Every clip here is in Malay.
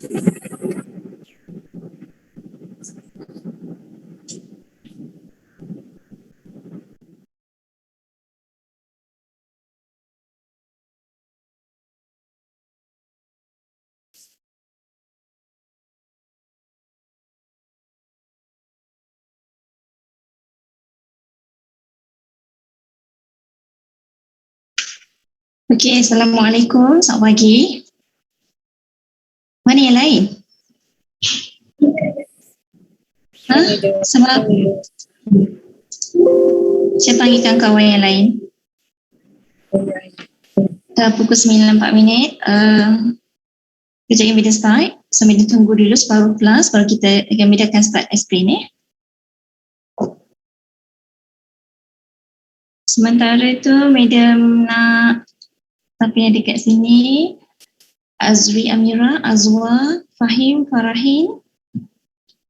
Okey, Assalamualaikum. Selamat pagi. Mana yang lain? Sebab saya panggilkan kawan yang lain. Dah pukul 9.04. Kejap yang kita start. So, kita tunggu dulu separuh kelas baru kita akan start explain. Sementara itu, Madam nak siapa yang dekat sini? Azri Amira, Azwa, Fahim, Farahin,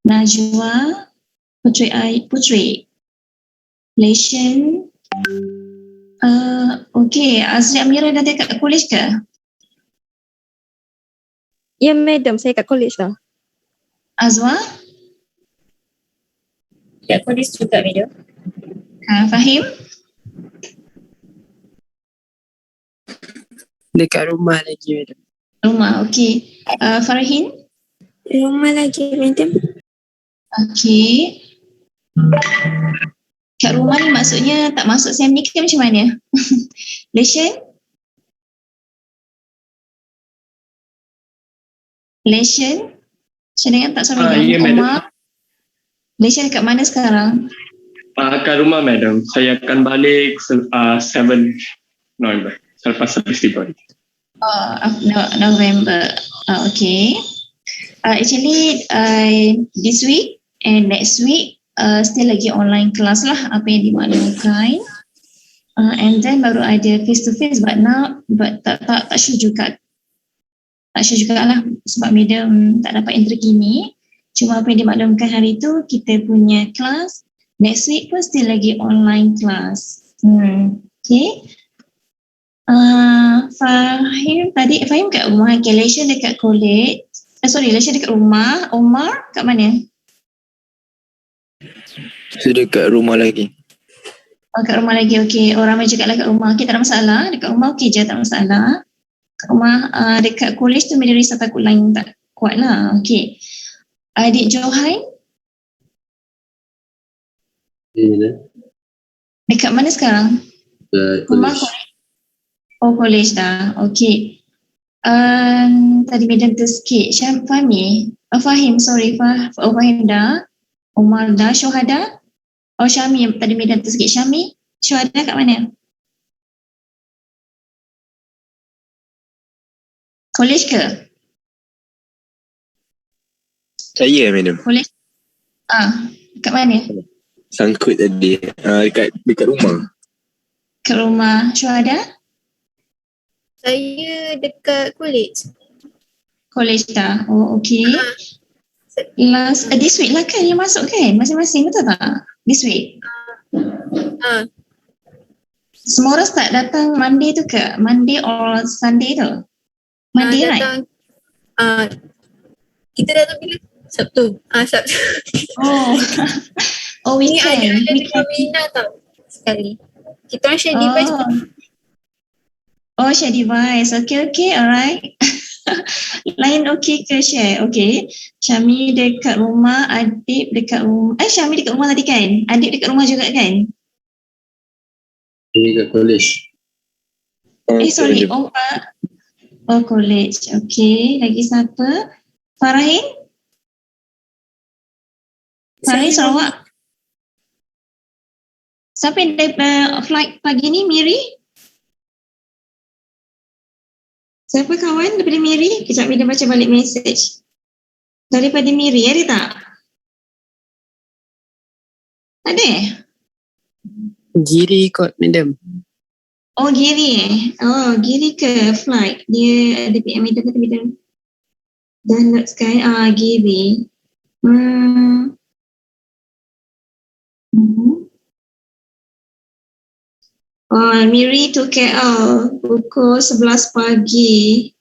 Najwa, Putri, Leshan. Okey, Azri Amira dah dekat college ke? Ya, madam, saya kat college dah. Azwa? Kat college juga, madam. Fahim? Dekat rumah lagi, madam. Rumah, okey. Farahin? Rumah lagi, madam. Okey. Kat rumah ni maksudnya tak masuk SEM ni ke macam mana? Leshan? Leshan? Saya dengar tak sama Ya, madam. Leshan dekat mana sekarang? Kat rumah, madam. Saya akan balik 7 November. Selepas festival. November. Okay. Actually, this week and next week still lagi online class lah apa yang dimaklumkan. And then baru ada face to face but tak sure juga. Tak sure jugalah sebab madam tak dapat enter kini. Cuma apa yang dimaklumkan hari tu kita punya kelas next week pun still lagi online class. Okay. Fahim kat rumah. Okay, Lesha dekat college. Lesha dekat rumah. Omar kat mana? Saya dekat rumah lagi. Kat rumah lagi, okay. Ramai juga lah kat rumah. Okay, tak ada masalah. Dekat rumah okay je, tak ada masalah. Kat rumah, dekat college tu maybe risau takut line tak kuat lah. Okay. Adik Johan? Dekat mana sekarang? Rumah college. Oh, college dah. Okay. Tadi madam tu sikit. Fahim, sorry. Fahim dah. Omar dah. Syuhada? Oh, Syami. Tadi madam tu sikit. Syami? Syuhada kat mana? College ke? Saya, madam. College? Kat mana? Sangkut tadi. Dekat rumah. Kat rumah. Syuhada? Saya dekat college. College dah. Oh, okay. Last, this week lah kan yang masuk kan? Masing-masing, betul tak? This week. Semua orang start datang Monday tu ke? Monday or Sunday tu? Monday, right? Kita datang bila? Sabtu. Sabtu. Weekend. Ni ada dekat Mina tau. Sekali. Kita orang share device pun. Share device. Okay, alright. Lain okay ke share? Okay. Syami dekat rumah, Adik dekat rumah. Syami dekat rumah tadi kan? Adik dekat rumah juga kan? Dia dekat college. Sorry. College. Okay. Lagi siapa? Farahin? Farahin Sarawak. Siapa yang flight pagi ni? Miri? Siapa kawan daripada Miri? Kejap Miri baca balik message. Daripada Miri, ada tak? Ada? Giri kot, madam. Oh, Giri Giri ke flight? Dia ada PM itu kata bidang download sekarang. Giri. Miri to KL pukul 11 pagi.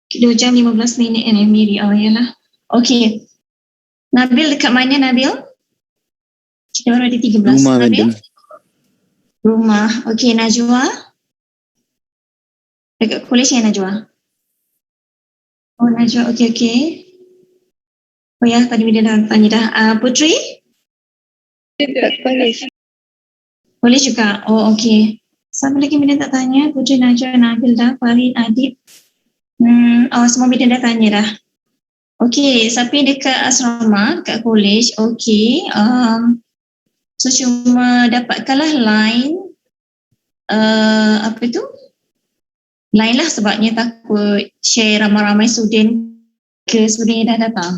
2 jam 15 minit ni Miri. Oh yalah. Okey. Nabil dekat mana Nabil? Kita baru ada 13. Rumah, Nabil? madam. Rumah. Okey, Najwa. Dekat college ya Najwa? Oh Najwa, okey. Oh ya, tadi Mida dah tanya dah. Putri? Dekat college. College juga? Oh okey. Siapa lagi Mida tak tanya? Putri, Najwa, Nabil dah, Farid, Adib. Semua Mida dah tanya dah. Okey, siapa yang dekat asrama, dekat college, okey. So cuma dapatkanlah line, apa tu? Line lah sebabnya takut share ramai-ramai student ke student yang dah datang.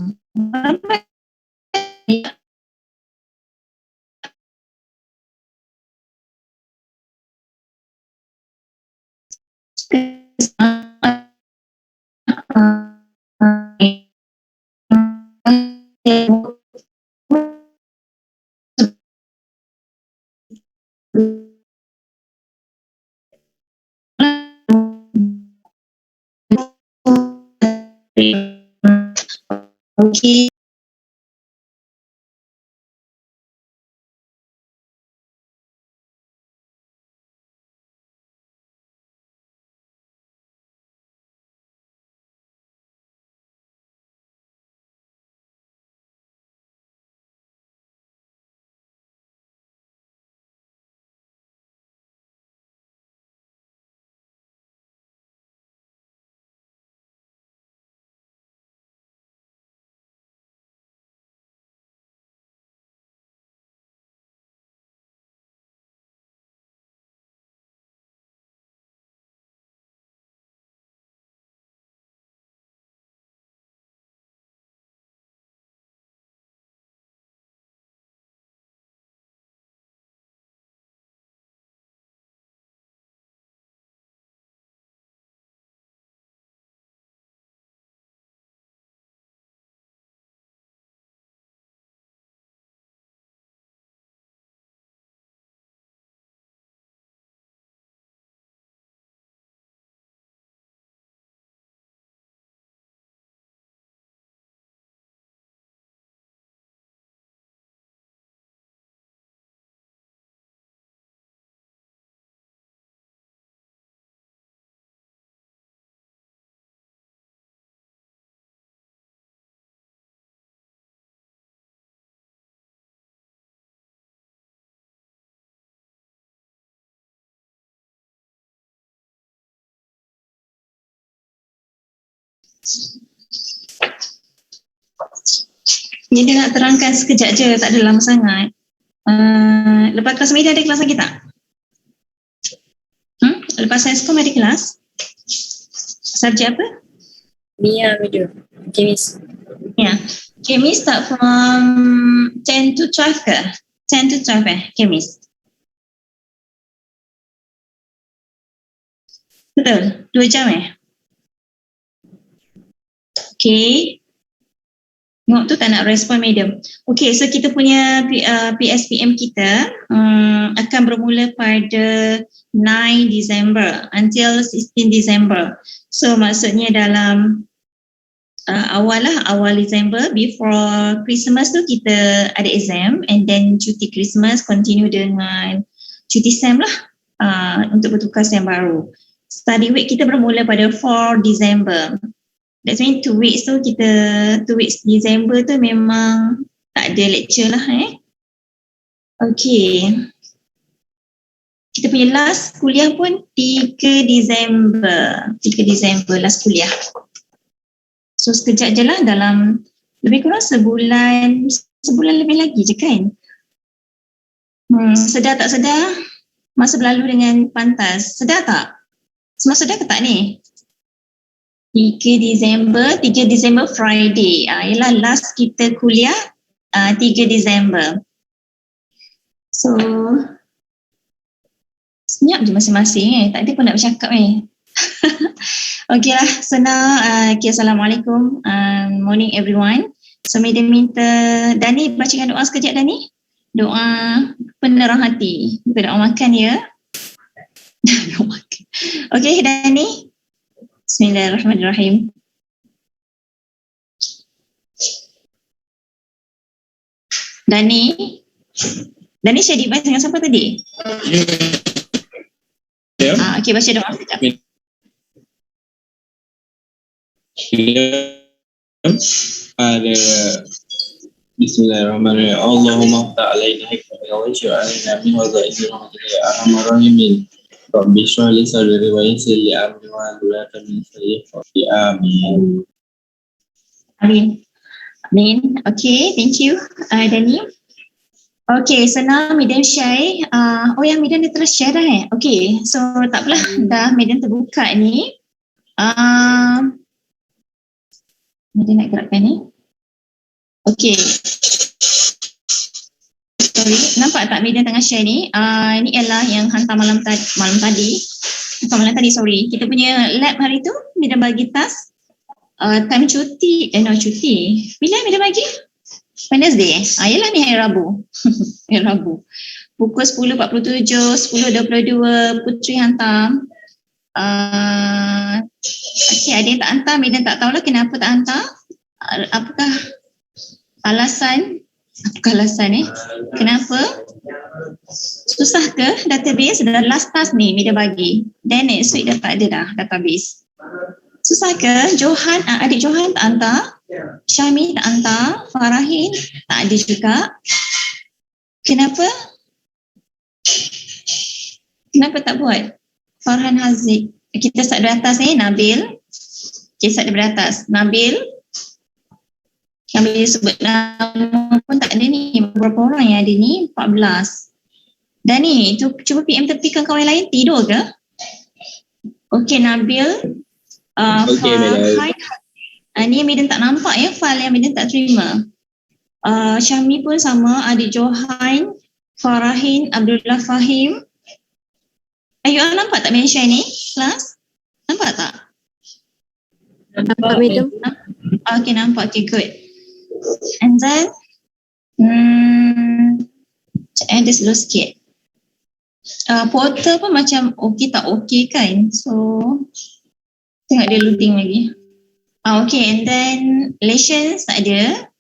Okey. Jadi nak terangkan sekejap je, tak ada lama sangat. Lepas kelas media ada kelas lagi tak? Lepas Seskom ada kelas? Subjek apa? Mia video. Kemis. Ya. Kemis start from 10 to 12 ke? 10 to 12 Kemis. Betul? 2 jam Okay. Tengok tu tak nak respon medium. Okay, so kita punya PSPM kita akan bermula pada 9 Disember until 16 December. So maksudnya dalam awal Disember, before Christmas tu kita ada exam, and then cuti Christmas continue dengan cuti SEM lah untuk bertukar SEM baru. Study week kita bermula pada 4 Disember. That's mean 2 weeks tu 2 weeks Disember tu memang tak ada lecture lah Okay. Kita punya last kuliah pun 3 Disember last kuliah. So sekejap je lah, dalam lebih kurang sebulan lebih lagi je kan. Sedar tak sedar masa berlalu dengan pantas. Sedar tak? Semua sedar ke tak ni? 3 Disember Friday. Ialah last kita kuliah 3 Disember. So senyap je masing-masing tak ada pun nak bercakap Okay lah, so now Assalamualaikum, morning everyone. So minta Dani bacakan doa sekejap Dani. Doa penerang hati, bukan doa makan ya. Doa makan. Okay Dani. Bismillahirrahmanirrahim. Dani share device dengan siapa tadi? Ya. Okay, baca doa sekejap. Ada Bismillahirrahmanirrahim. Allahumma ftah alaina hikmatan wa syu'alina min waza'izi rahmatika ya arhamar rahimin. Rabbi shrah li sadri wa yassir li amri wa hlul 'uqdatam min lisani yafqahu amin. Amin. Okay, thank you Dani. Okay, so now Medan share. Medan dah terus share dah Okay, so tak apalah, dah Medan terbuka ni. Medan nak gerakkan ni. Okay. Sorry, nampak tak Medan tengah share ni? Ini ialah yang hantar malam tadi. Sorry. Kita punya lab hari tu, Medan bagi task. Time cuti. Bila Medan bagi? Wednesday. Yelah ni hari Rabu. Hari Rabu. Pukul 10.47, 10.22, Putri hantar. Okay, ada yang tak hantar. Medan tak tahulah kenapa tak hantar. Apakah alasan kenapa? Susah ke database? Dah last task ni Medan bagi. Then next week dah tak ada dah database. Susah ke? Johan, adik Johan tak hantar. Syami tak hantar. Farahin tak ada juga. Kenapa tak buat? Farhan Haziq. Kita start dari atas ni, Nabil. Okay, start dari atas. Nabil sebut nama pun tak ada ni. Berapa orang yang ada ni? 14. Dan ni, tu cuba PM tepikan kawan lain. Tidur ke? Okay, Nabil. Farhan. Ni yang Medan tak nampak ya, file yang Medan tak terima. Syami pun sama, adik Johan, Farahin, Abdullah Fahim. You all nampak tak mention ni, kelas? Nampak tak? Nampak Madam. Okay, nampak. Okay, good. And then, ada slow sikit. Portal pun macam okay tak okay kan? So, tengok dia loading lagi. Okay, and then lessons tak ada.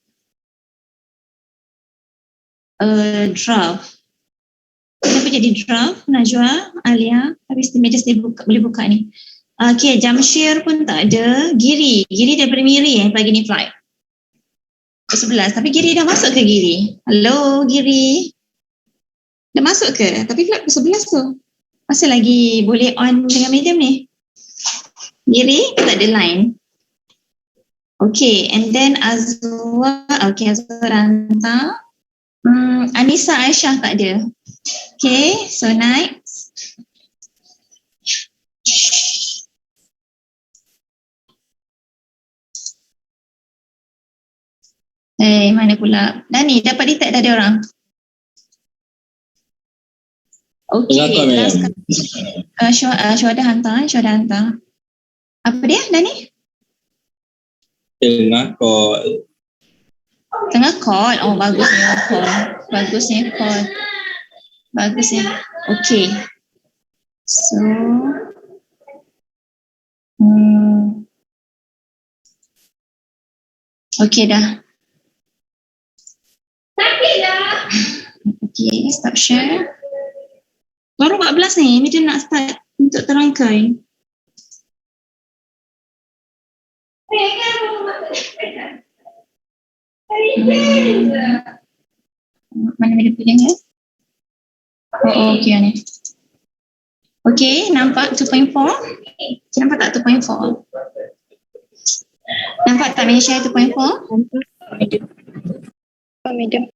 Draft. Kenapa jadi draft? Najwa, Alia, habis ni meja boleh buka ni. Okay, Jamshir pun tak ada. Giri daripada Miri pagi ni flight. Pukul 11. Tapi Giri dah masuk ke Giri? Hello Giri. Dah masuk ke? Tapi flight pukul 11 tu. Masih lagi boleh on dengan medium ni? Giri tak ada line. Okay, and then Azwa. Okay, Azwa hantar. Anissa Aisyah tak ada. Okay, so next. Mana pula? Dani, dapat detect dah ada orang? Okay, Syuhada hantar. Apa dia, Dani? Tengah call. Oh, bagusnya call. Okay. So, okay dah. Okay, stop share. Baru 14 ni, dia nak start untuk terangkan. Mana dia pilihnya? Okay ni. Okay, nampak 2.4? Nampak tak 2.4? Nampak tak Medan share 2.4?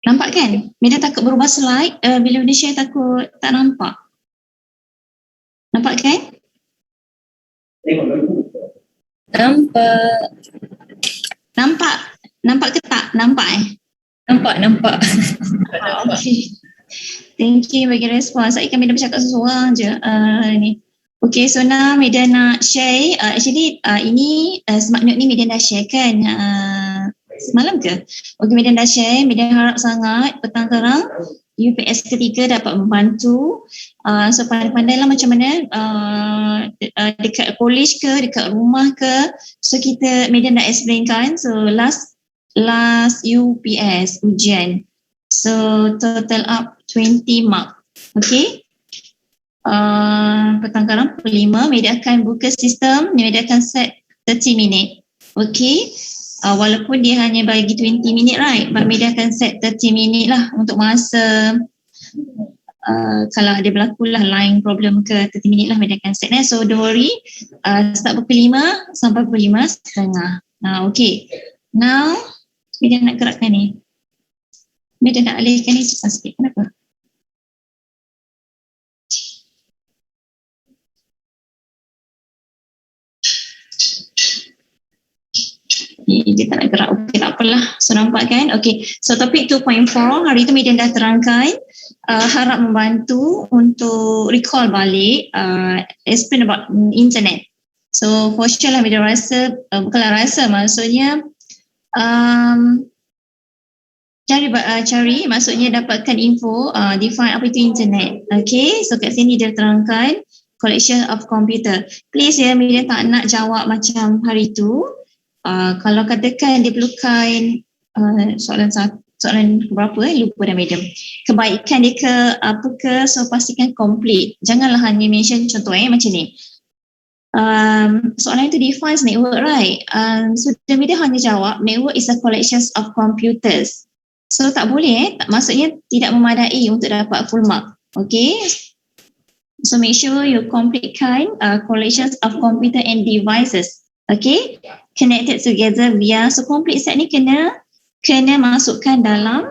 Nampak kan? Medan takut berubah slide, bila Medan share takut tak nampak. Nampak kan? Nampak ke tak? Nampak Nampak. Okay. Thank you bagi respon. Saya kan Medan bercakap seseorang je. Ni. Okay, so now Medan nak share. Actually, ini smart note ni Medan dah share kan? Semalam ke? Okay, Medan dah share. Medan harap sangat petang terang UPS ketiga dapat membantu. So pandai-pandailah macam mana dekat college ke, dekat rumah ke. So kita, Medan dah explain kan. So last UPS ujian. So total up 20 mark. Okay. Pertengkaran pukul 5, media akan buka sistem, media akan set 30 minit. Okay. Walaupun dia hanya bagi 20 minit, right? But media akan set 30 minit lah untuk masa kalau ada berlaku lah line problem ke 30 minit lah media akan set. So don't worry. Start pukul 5 sampai pukul 5:30. Okay. Now, media nak gerakkan ni. Media nak alihkan ni cepat sikit. Kenapa? Dia tak nak gerak. Okay, tak apalah. So nampak kan? Okay. So topik 2.4 hari tu media dah terangkan. Harap membantu untuk recall balik explain about internet. So for sure lah media rasa, bukanlah rasa, maksudnya cari maksudnya dapatkan info, define apa itu internet. Okay, so kat sini dia terangkan collection of computer. Please ya, media tak nak jawab macam hari tu. Kalau katakan dia perlukan soalan berapa, lupa dah madam. Kebaikan dia ke apa ke, so pastikan complete. Janganlah hanya mention contoh macam ni. Soalan itu defines network, right? So the media hanya jawab network is a collection of computers. So tak boleh maksudnya tidak memadai untuk dapat full mark. Okay. So make sure you completekan collections of computer and devices. Okay. Connected together via, so complete set ni kena masukkan dalam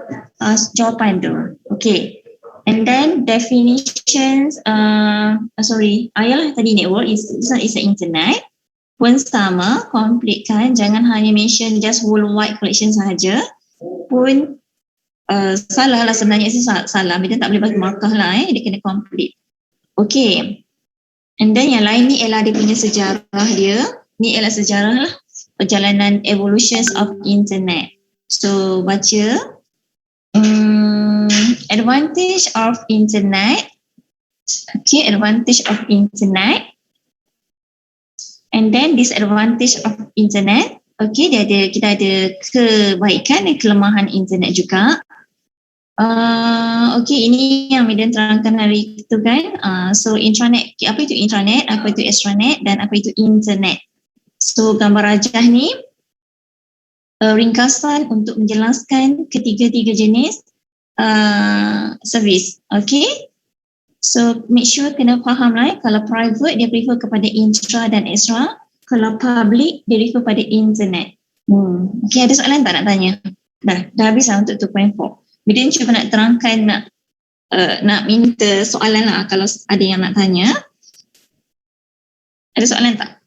jawapan tu. Okay. And then definitions, ayalah tadi network is an internet. Pun sama, completekan, jangan hanya mention just worldwide collection sahaja. Pun salah lah sebenarnya, salah. Dia tak boleh bagi markah lah, dia kena complete. Okay. And then yang lain ni ialah dia punya sejarah dia. Ni ialah sejarah lah, perjalanan evolutions of internet. So baca advantage of internet. Okay, advantage of internet. And then disadvantage of internet. Okay, kita ada kebaikan dan kelemahan internet juga. Okay, ini yang media terangkan hari itu kan. So intranet, apa itu intranet, apa itu extranet dan apa itu internet. So gambar rajah ni ringkasan untuk menjelaskan ketiga-tiga jenis servis. Okay. So make sure kena faham lah, kalau private dia refer kepada intra dan extra, kalau public dia refer pada internet. Okay, ada soalan tak nak tanya? Dah habis lah untuk 2.4. Media cuba nak terangkan, nak minta soalan lah kalau ada yang nak tanya. Ada soalan tak?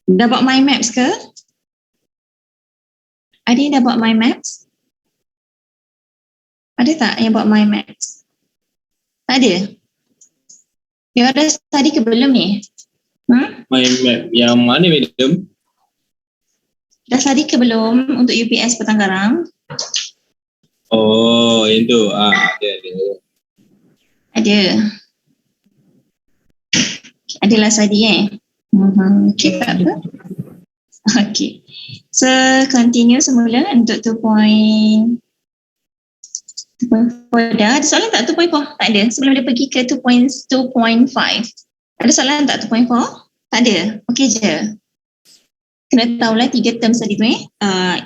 Dah buat mind maps ke? Ada yang dah buat mind maps? Ada tak yang buat mind maps? Tak ada? You ada study ke belum ni? Mind map yang mana madam? Dah study ke belum untuk UPS Petanggarang? Oh, yang tu. Ada. Ada. Adalah study Okay, tak apa. Okay. So, continue semula untuk 2.4 dah. Ada soalan tak 2.4? Tak ada. Sebelum dia pergi ke 2.5. Ada soalan tak 2.4? Tak ada. Okay je. Kena tahulah 3 terms tadi tu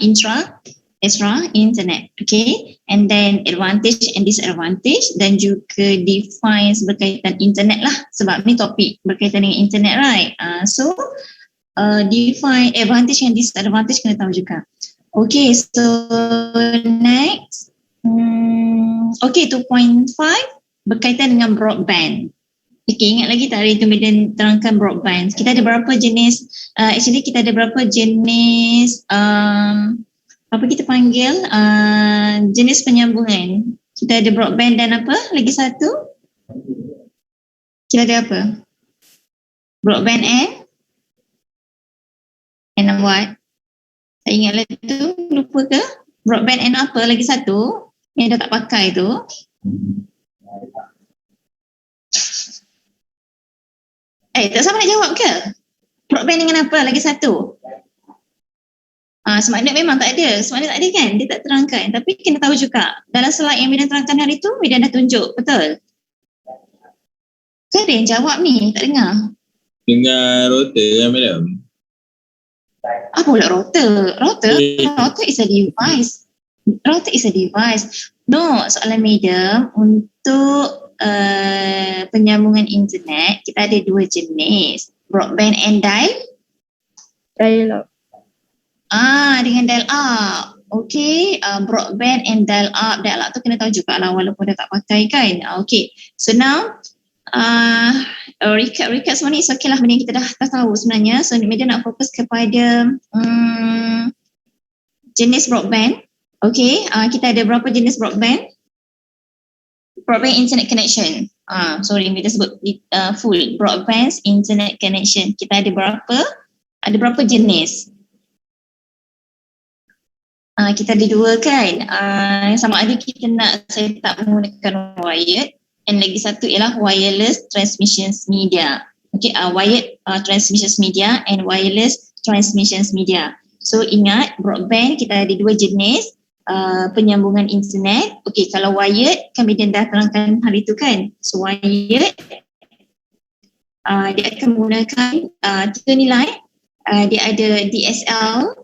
intra, extra, internet. Okay. And then advantage and disadvantage, dan juga defines berkaitan internet lah. Sebab ni topik berkaitan dengan internet, right? So define advantage and disadvantage kena tahu juga. Okay, so next. Okay, 2.5 berkaitan dengan broadband. Okay, ingat lagi tak hari itu media terangkan broadband. Kita ada berapa jenis, actually kita ada berapa jenis, apa kita panggil, jenis penyambungan. Kita ada broadband dan apa? Lagi satu? Kita ada apa? Broadband and what? Saya ingat lah tu, lupa ke? Broadband and apa? Lagi satu yang dah tak pakai tu. Tak siapa nak jawab ke? Broadband dengan apa? Lagi satu. Semakna memang tak ada. Semakna tak ada kan? Dia tak terangkan. Tapi kena tahu juga. Dalam slide yang Medan terangkan hari tu, Medan dah tunjuk. Betul? Ke ada yang jawab ni? Tak dengar. Dengan router kan madam? Apa pula router? Router is a device. Router is a device. No, soalan Madam, untuk penyambungan internet, kita ada dua jenis. Broadband and Dial-up. dengan dial-up. Okay, broadband and dial-up. Dial-up tu kena tahu juga lah walaupun dah tak pakai kan. Okay, so now recap semua ni, so okay lah, benda yang kita dah tahu sebenarnya. So Medan nak fokus kepada jenis broadband. Okay, kita ada berapa jenis broadband? Broadband internet connection. Sorry, Medan sebut full. Broadband internet connection. Kita ada berapa? Ada berapa jenis? Kita ada dua kan. Sama ada kita nak set up menggunakan wired, and lagi satu ialah wireless transmission media. Okay, wired transmission media and wireless transmission media. So ingat, broadband kita ada dua jenis penyambungan internet. Okay, kalau wired kan Medan dah terangkan hari tu kan. So wired dia akan menggunakan tiga nilai. Dia ada DSL,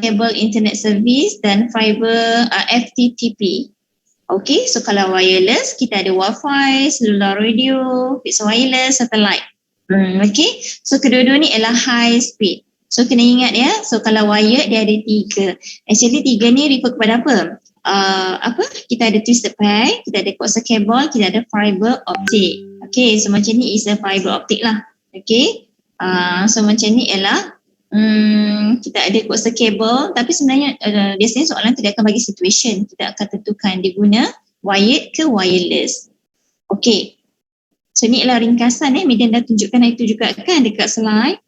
cable internet service dan fiber FTTP. Okay, so kalau wireless kita ada Wi-Fi, cellular radio, fixed wireless, satellite. Okay, so kedua-dua ni ialah high speed. So kena ingat ya, so kalau wired dia ada tiga. Actually tiga ni refer kepada apa? Kita ada twisted pair, kita ada coaxial cable, kita ada fiber optic. Okay, so macam ni is a fiber optic lah. Okay, so macam ni ialah kita ada coaxial cable, tapi sebenarnya biasanya soalan tu dia akan bagi situation. Kita akan tentukan dia guna wired ke wireless. Okay, so ni ialah ringkasan Medan dah tunjukkan hari tu juga kan dekat slide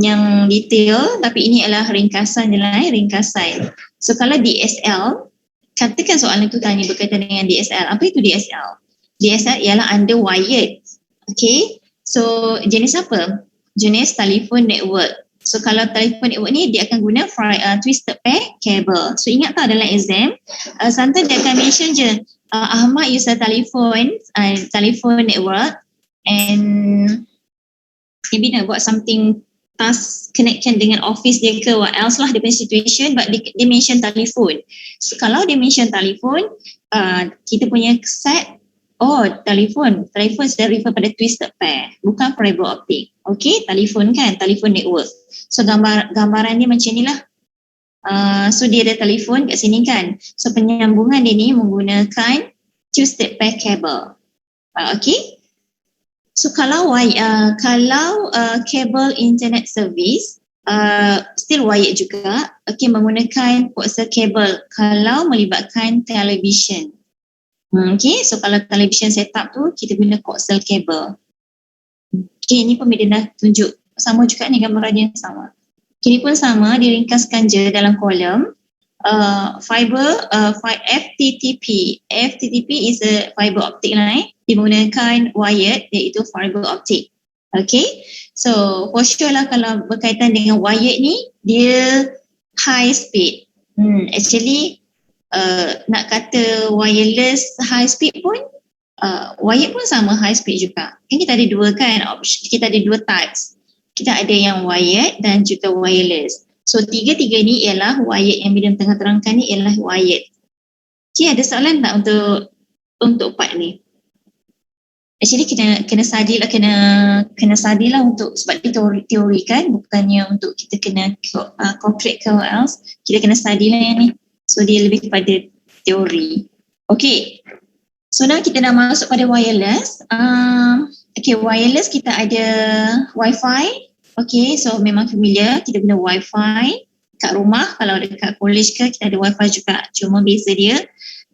yang detail, tapi ini adalah ringkasan je lah ringkasan. So kalau DSL, katakan soalan tu tanya berkaitan dengan DSL. Apa itu DSL? DSL ialah under wired. Okay, so jenis apa? Jenis telephone network. So kalau telephone network ni dia akan guna twisted pair cable. So ingat tak dalam exam, sometimes dia akan mention je Ahmad use a telephone network and maybe nak buat something task connection dengan office dia ke what else lah, dia punya situation, but dia mention telephone. So kalau dia mention telephone, kita punya set, telefon sudah refer pada twisted pair, bukan fiber optic. Okay, telefon kan, telefon network. So gambaran dia macam ni lah. So dia ada telefon kat sini kan. So penyambungan dia ni menggunakan twisted pair cable. Okay. So kalau cable internet service still wired juga, okay, menggunakan coaxial cable kalau melibatkan television. Okay, so kalau television setup tu kita guna coaxial cable. Okay, ni pun Medan dah tunjuk sama juga ni, gambaran yang sama. Okay, ni pun sama, diringkaskan je dalam kolom. FTTP. FTTP is a fiber optic line. Dia menggunakan wired iaitu fiber optic. Okay, so for sure lah kalau berkaitan dengan wired ni, dia high speed. Actually, nak kata wireless high speed pun, wired pun sama high speed juga. Kan kita ada dua kan, kita ada dua types. Kita ada yang wired dan juga wireless. So tiga-tiga ni ialah wired, yang Medan tengah terangkan ni ialah wired. Okay, ada soalan tak untuk part ni? Actually kena study lah, kena study lah untuk, sebab dia teori kan, bukannya untuk kita kena calculate ke what else. Kita kena study lah yang ni. So dia lebih kepada teori. Okay, so now kita dah masuk pada wireless. Okay, wireless kita ada Wi-Fi. Okay, so memang familiar, kita guna Wi-Fi kat rumah. Kalau dekat college ke, kita ada Wi-Fi juga. Cuma beza dia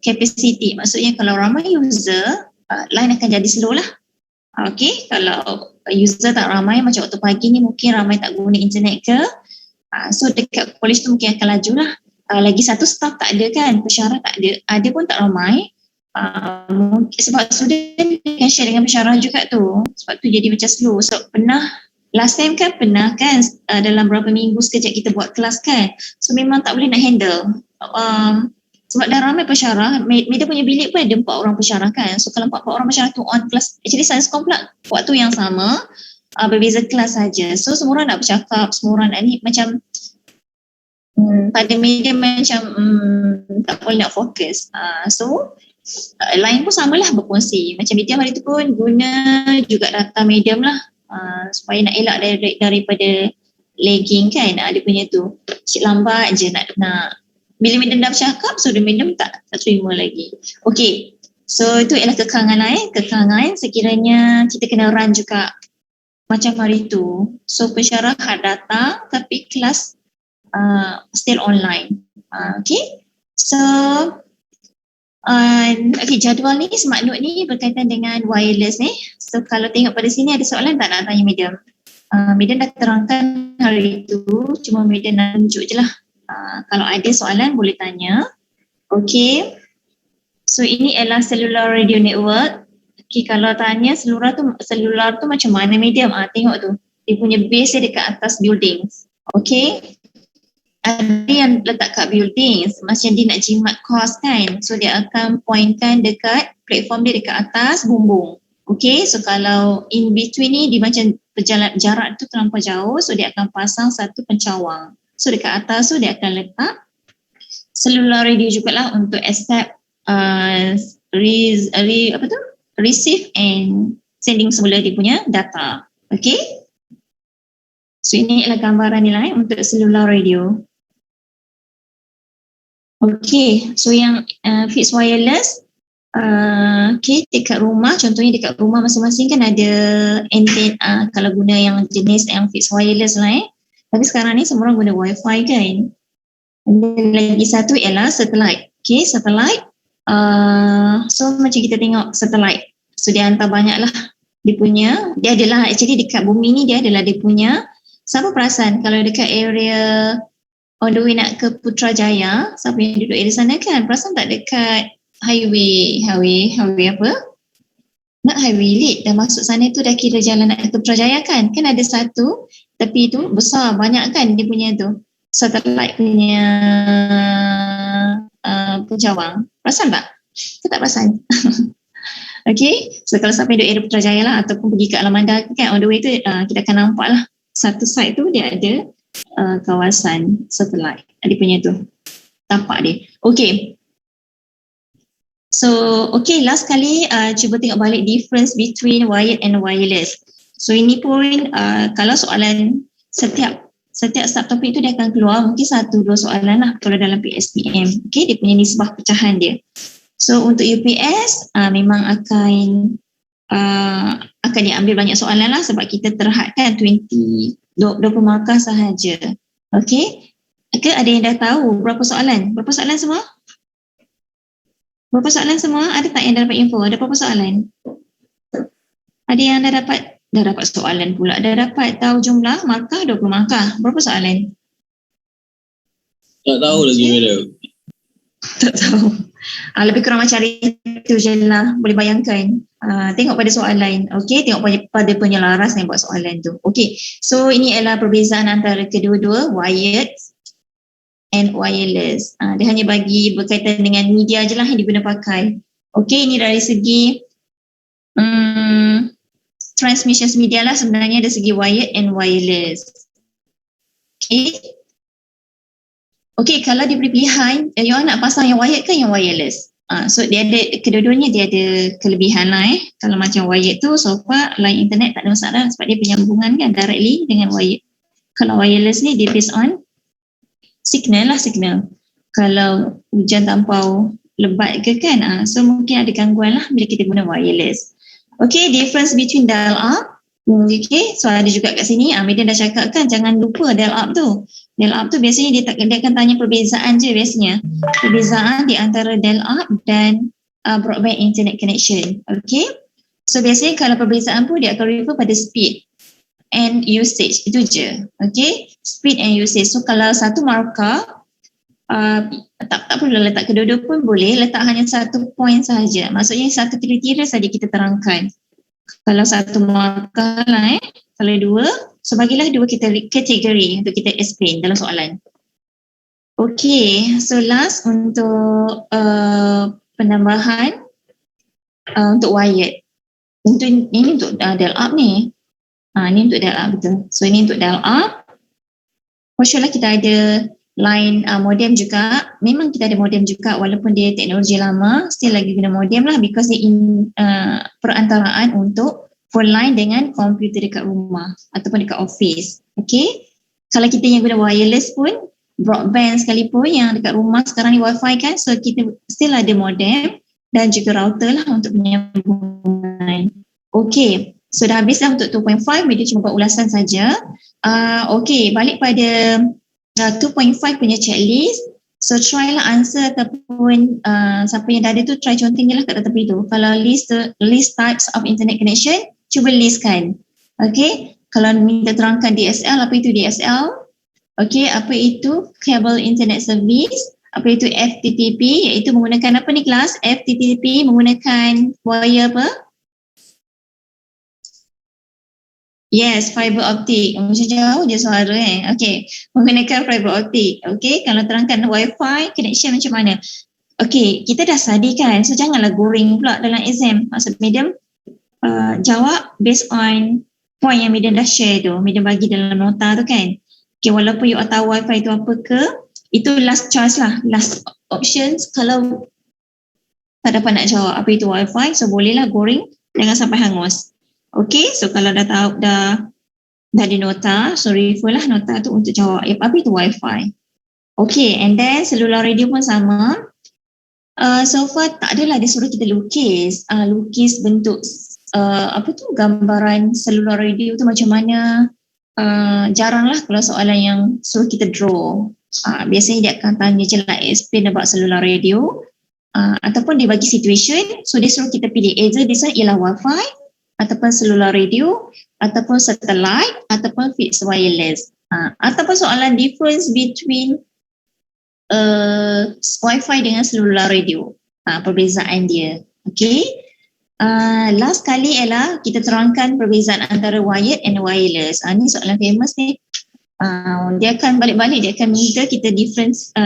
capacity. Maksudnya kalau ramai user, line akan jadi slow lah. Okay, kalau user tak ramai, macam waktu pagi ni mungkin ramai tak guna internet ke, so dekat college tu mungkin akan laju lah. Lagi satu, staff tak ada kan, pensyarah tak ada pun tak ramai. Mungkin sebab student kan share dengan pensyarah juga tu, sebab tu jadi macam slow. So pernah last time kan pernah kan dalam berapa minggu sekejap kita buat kelas kan. So memang tak boleh nak handle. Sebab dah ramai pensyarah, Media punya bilik pun ada 4 orang pensyarah kan. So kalau 4 orang pensyarah tu on kelas, actually Sciencecom pula waktu yang sama, berbeza kelas saja. So semua orang nak bercakap, semua orang nak ni macam pada media macam tak boleh nak fokus. Lain pun samalah berkongsi. Macam Medium hari tu pun guna juga data Medium lah supaya nak elak daripada lagging kan. Dia punya tu cik lambat je nak bila Medium dah bercakap, so Medium tak terima lagi. Okay, so itu ialah kekangan lah kekangan sekiranya kita kena run juga macam hari tu. So pensyarah datang tapi kelas still online. Okay, so okay, jadual ni, smart note ni berkaitan dengan wireless ni. So kalau tengok pada sini ada soalan tak nak tanya Medium? Medium dah terangkan hari tu, cuma Medium nak tunjuk je lah. Kalau ada soalan boleh tanya. Okay, so ini ialah cellular radio network. Okay, kalau tanya selular tu macam mana Medium? Tengok tu, dia punya base dia dekat atas building. Okay, ada yang letak kat building macam dia nak jimat course kan, so dia akan pointkan dekat platform dia dekat atas bumbung. Okay, so kalau in between ni dia macam jarak tu terlampau jauh, so dia akan pasang satu pencawang. So dekat atas tu dia akan letak cellular radio jugalah untuk accept receive and sending semula dia punya data. Okay, so ini adalah gambaran ni lah untuk cellular radio. Okay, so yang fixed wireless, okay, dekat rumah, contohnya dekat rumah masing-masing kan ada antena, kalau guna yang jenis yang fixed wireless lah tapi sekarang ni semua orang guna wifi kan. Dan lagi satu ialah satellite. Okay, satellite, so macam kita tengok satellite, so dia hantar banyak lah dia adalah actually dekat bumi ni dia adalah dia punya, siapa perasan kalau dekat area on the way nak ke Putrajaya, siapa yang duduk area sana kan, perasan tak dekat highway apa? Nak highway lead, dah masuk sana tu dah kira jalan nak ke Putrajaya kan ada satu tepi tu besar banyak kan dia punya tu satellite punya pencawang. Perasan tak? Kita tak perasan. Okay, so kalau sampai duduk area Putrajaya lah ataupun pergi ke Alamanda kan, on the way tu kita akan nampak lah satu side tu dia ada kawasan satellite, dia punya tu tapak dia. Okay, so okay, last kali cuba tengok balik difference between wired and wireless. So ini pun kalau soalan setiap subtopik tu dia akan keluar mungkin 1-2 soalan lah kalau dalam PSPM. Okay, dia punya nisbah pecahan dia. So untuk UPS memang akan diambil banyak soalan lah sebab kita terhadkan 20 markah sahaja. Okay, ada yang dah tahu berapa soalan? Berapa soalan semua? Ada tak yang dah dapat info? Ada berapa soalan? Ada yang dah dapat soalan pula. Dah dapat tahu jumlah markah 20 markah. Berapa soalan? Tak tahu lagi Madam. Tak tahu. Lebih kurang macam itu je lah. Boleh bayangkan. Tengok pada soalan. Okay, tengok pada penyelaras yang buat soalan tu. Okay, so ini adalah perbezaan antara kedua-dua, wired and wireless. Dia hanya bagi berkaitan dengan media je lah yang diguna pakai. Okay, ini dari segi transmission media lah sebenarnya dari segi wired and wireless. Okay, kalau diberi pilihan, you nak pasang yang wired ke yang wireless? So dia ada, kedua-duanya dia ada kelebihan lah Kalau macam wired tu, so far line internet tak ada masalah sebab dia penyambungan kan directly dengan wired. Kalau wireless ni dia based on signal. Kalau hujan terlampau lebat ke kan, so mungkin ada gangguan lah bila kita guna wireless. Okay, difference between dial up. Okay, so ada juga kat sini, Media dah cakap kan, jangan lupa dial up tu. Dial up tu biasanya dia akan tanya perbezaan je biasanya. Perbezaan di antara dial up dan broadband internet connection. Okay, so biasanya kalau perbezaan pun dia akan refer pada speed and usage, itu je. Okay, speed and usage. So kalau satu markah, tak perlu letak kedua-dua pun boleh, letak hanya satu point sahaja. Maksudnya satu kriteria saja kita terangkan. Kalau satu markah lah kalau dua, So bagilah dua kategori untuk kita explain dalam soalan. Okay, so last untuk penambahan untuk wired. Ini untuk dial up ni. Ni untuk dial up betul. So ini untuk dial up. For sure lah kita ada line modem juga. Memang kita ada modem juga walaupun dia teknologi lama, still lagi guna modem lah because dia perantaraan untuk phone line dengan komputer dekat rumah ataupun dekat office. Okay. Kalau kita yang guna wireless pun, broadband sekalipun yang dekat rumah sekarang ni wifi kan, so kita still ada modem dan juga router lah untuk penyambungan. Okay, so dah habis dah untuk 2.5, media cuma buat ulasan saja. Okay, balik pada 2.5 punya checklist. So try lah answer ataupun siapa yang dah ada tu try contohnya lah kat tepi tu. Kalau list types of internet connection, cuba listkan. Okay, kalau minta terangkan DSL, apa itu DSL? Okay, apa itu cable internet service? Apa itu FTTP? Iaitu menggunakan apa ni kelas? FTTP menggunakan wire apa? Yes, fiber optic. Macam jauh je suara Okay, menggunakan fiber optic. Okay, kalau terangkan wifi connection macam mana? Okay, kita dah study kan, so janganlah goreng pula dalam exam. Maksud medium jawab based on point yang medium dah share tu, medium bagi dalam nota tu kan. Okay, walaupun you tahu wifi tu apa ke, itu last choice lah, last options. Kalau tak dapat nak jawab apa itu wifi, so bolehlah goreng, jangan sampai hangus. Okay, so kalau dah tahu, dah di nota, so refer lah nota tu untuk jawab apa itu wifi. Okay, and then cellular radio pun sama. So far tak adalah dia suruh kita lukis bentuk apa tu gambaran cellular radio tu macam mana. Jarang lah kalau soalan yang suruh kita draw. Biasanya dia akan tanya je lah explain about cellular radio, ataupun dia bagi situation, so dia suruh kita pilih either this one ialah wifi ataupun cellular radio ataupun satellite ataupun fixed wireless, ataupun soalan difference between wifi dengan cellular radio, perbezaan dia. Okay, last kali ialah kita terangkan perbezaan antara wired and wireless. Ni soalan famous ni. Dia akan balik-balik, dia akan minta kita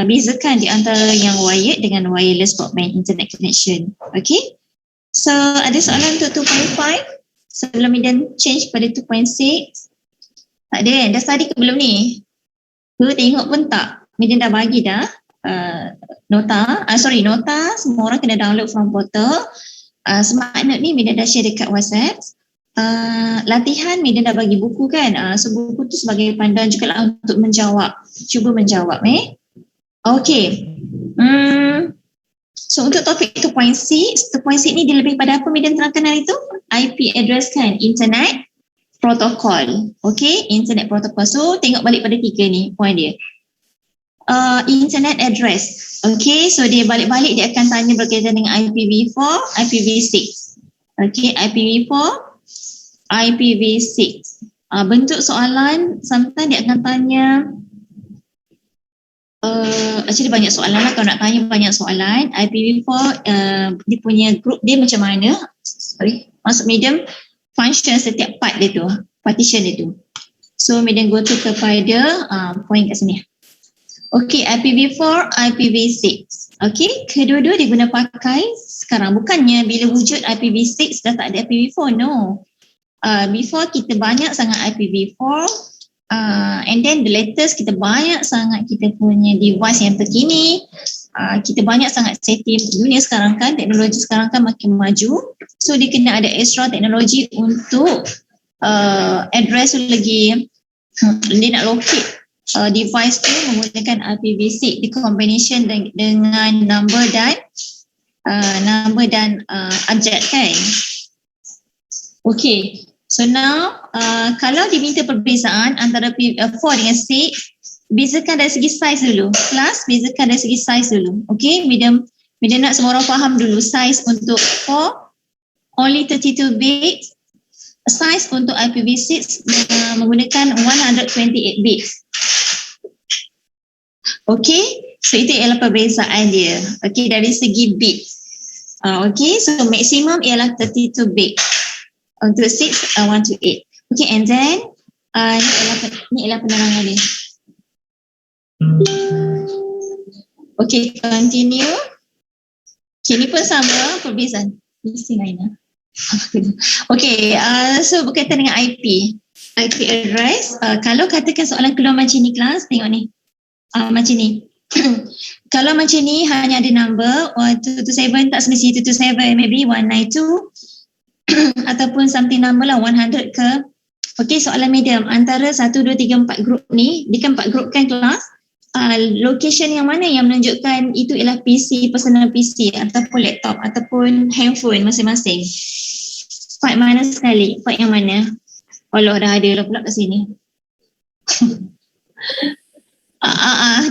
bezakan di antara yang wired dengan wireless broadband internet connection. Okay, so ada soalan untuk 2.5 sebelum median change pada 2.6? Tak ada, dah study ke belum ni? Tengok pun tak? Median dah bagi dah nota, semua orang kena download from portal. Smart Note ni median dah share dekat WhatsApp. Latihan median dah bagi buku kan, so buku tu sebagai panduan juga lah untuk menjawab, cuba menjawab. Okay, so untuk topik 2.6 ni dia lebih pada apa median terangkan hari tu? IP address kan, internet protocol. Okay, internet protocol. So tengok balik pada 3 ni point dia. Internet address. Okay, so dia balik-balik dia akan tanya berkaitan dengan IPv4, IPv6. Okay, IPv4, IPv6. Bentuk soalan, sometimes dia akan tanya, actually banyak soalan lah, kalau nak tanya banyak soalan. IPv4, dia punya group dia macam mana? Maksud medium function setiap part dia tu, partition dia tu. So medium go to kepada point kat sini. Okay, IPv4, IPv6. Okay, kedua-dua diguna pakai sekarang. Bukannya bila wujud IPv6 dah tak ada IPv4, no. Before kita banyak sangat IPv4, and then the latest kita banyak sangat kita punya device yang terkini. Kita banyak sangat setting dunia sekarang kan, teknologi sekarang kan makin maju. So dia kena ada extra teknologi untuk address tu lagi. Dia nak locate device tu menggunakan IPv6 di combination dengan number dan abjad kan. Okay, so now kalau diminta perbezaan antara 4 dengan 6, bezakan dari segi size dulu. Kelas, bezakan dari segi size dulu. Okay, medium nak semua orang faham dulu. Size untuk 4, only 32 bits. Size untuk IPv6 menggunakan 128 bits. Okay, so itu ialah perbezaan dia. Okay, dari segi bit. Okay, so maksimum ialah 32 bit. Untuk 6, 128. Okay, and then Ni ialah penerangan dia. Okay, continue. Okay, ni pun sama perbezaan. Mesti lain lah. Okay, so berkaitan dengan IP address. Kalau katakan soalan keluar macam ni kelas, tengok ni. Macam ni. Kalau macam ni hanya ada number 1227, tak semestinya 227, maybe 192 ataupun something number lah 100 ke. Okay, soalan medium antara 1, 2, 3, 4 group ni, dia kan 4 group kan kelas. Location yang mana yang menunjukkan itu ialah PC, personal PC ataupun laptop ataupun handphone masing-masing. Part mana sekali? Part yang mana? Allah, dah ada lah pula kat sini.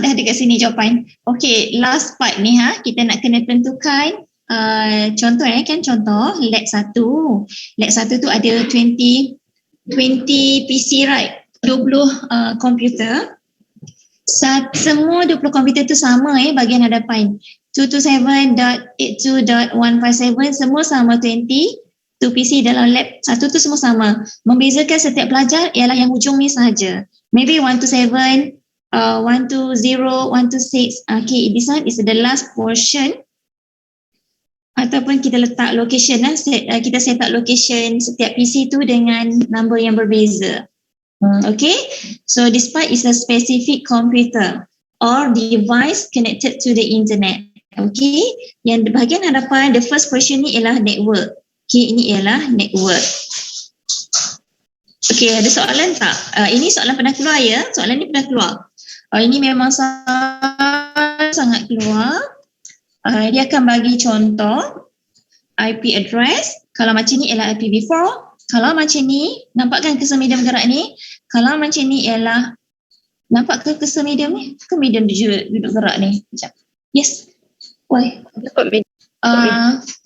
Dah ada kat sini jawapan. Okay, last part ni kita nak kena tentukan contoh kan, contoh lab 1. Lab 1 tu ada 20 PC, right? 20 komputer. Semua 20 komputer tu sama bahagian hadapan. 227.82.157 semua sama 20. 2 PC dalam lab 1 tu semua sama. Membezakan setiap pelajar ialah yang hujung ni sahaja. Maybe 127, 120, 126. Okay, this one is the last portion. Ataupun kita letak location kita set up location setiap PC tu dengan number yang berbeza. Okay, so this part is a specific computer or device connected to the internet. Okay, yang bahagian hadapan the first portion ni ialah network. Okay, ini ialah network. Okay, ada soalan tak? Ini soalan pernah keluar ya? Soalan ni pernah keluar. Ini memang sangat keluar. Dia akan bagi contoh IP address. Kalau macam ni ialah IPv4. Kalau macam ni, nampak kan cursor medium gerak ni? Kalau macam ni ialah, nampak ke cursor medium ni? Ke medium duduk gerak ni? Sekejap. Yes. Why?